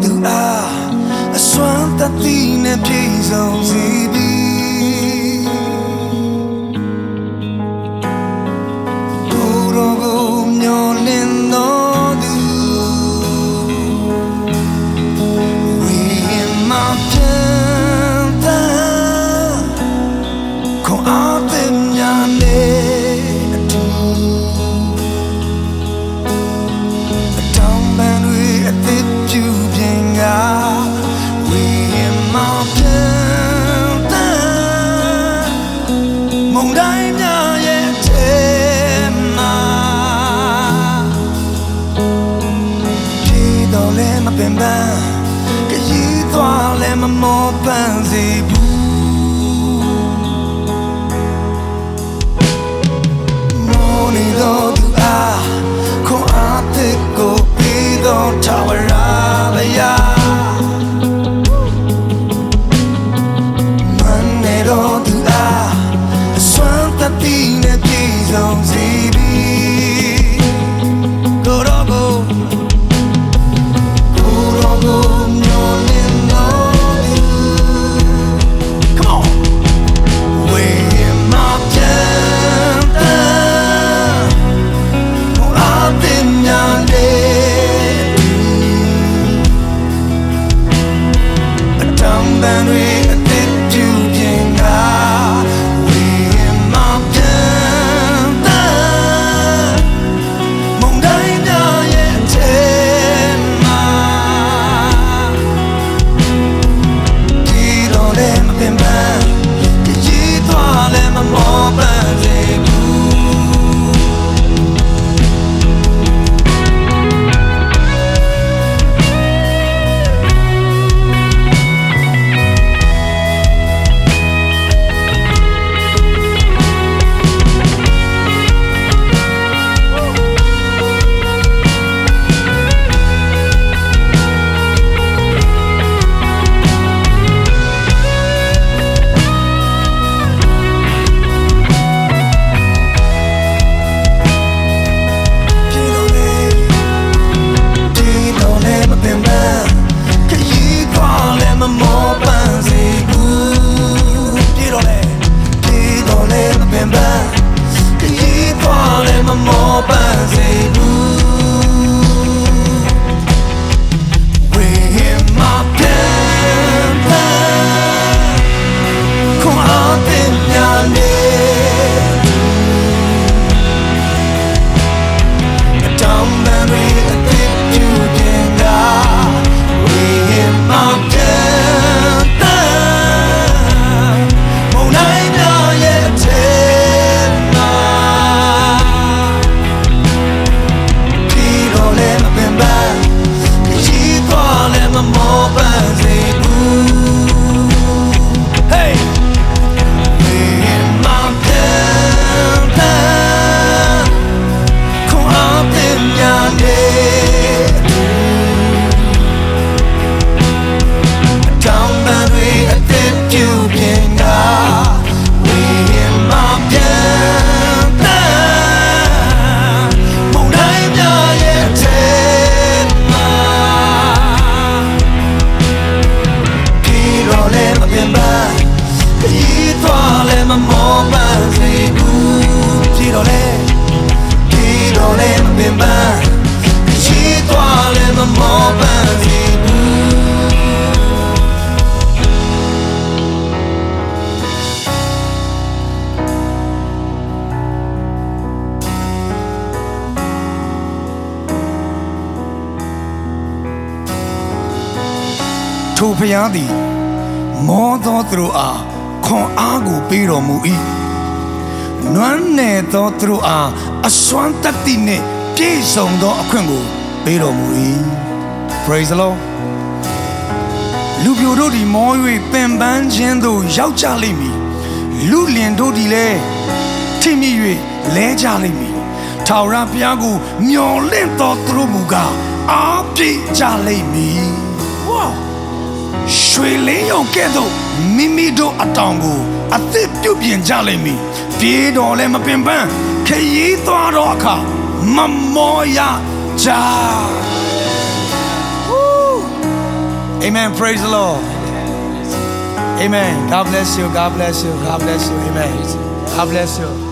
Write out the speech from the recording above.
သူအားအစွမ်းတတိနဲ့ပြည့်စုံစေပြီကိုယ်တော်ကိုမျှော်လင့်တော်သူဝိမာပြန်သာခွန်အားသစ်များနဲ့အတူအတောင်ပန်တွေအသစ်ပြုပြင်ကဝိမာပြန်သာမုန်တိုင်းများရဲ့ထဲမှာပြေတော်လဲမပင်ပန်းခရီးသွားလဲမမောပန်းစေဘူးနေတော်သူအားခွန်အားသစ်ကိုပေးတော်ထာဝရဘုရားမန်နေတော်သူအားအစွမ်းတတိနဲ့ပြည့်စုံစေပြီကိုတော်ကိုမျှော်လင့်တော်သူ Come on ဝေမာပြန်သာဘန်တွေအသစ်ပြုပြင်ကဝိမာပြန်သာမုန်တိုင်းများရဲ့ထဲမှာဒီတော့လည်းမပင်ပန်းကြည်သွားလည်းမမောပန်းစေဘူးထိုဘုရားသည်မောသောသူတို့အားခွန်အားကိုပေးတော်မူ၏နွမ်းနယ်သောသူတို့အားအစွမ်းတတ္တိနှင့်ပြည့်စုံသောအခွင့်ကိုပေးတော်မူ၏ Praise the Lord လူပြိုတို့သည်မော၍ပင်ပန်းခြင်းသို့ရောက်ကြလိမ့်မည်လူလင်တို့သည်လည်းထိမိ၍လဲကြလိမ့်မည်ထာဝရဘုရားကိုမျှော်လင့်သောသူတို့မူကားအားပြည့်ကြလိမ့်မည်ဝါရွှေလင်းရုံကဲ့သို့မိမိတို့အတောင်ကိုအသစ်ပြုပြင်ကြလိမ့်မည်ပြေးတော်လည်းမပင်ပန်းခရီးသွားတော့အခါမမောရကြ Amen. Praise the Lord. Amen. God bless you. God bless you. God bless you. Amen. God bless you.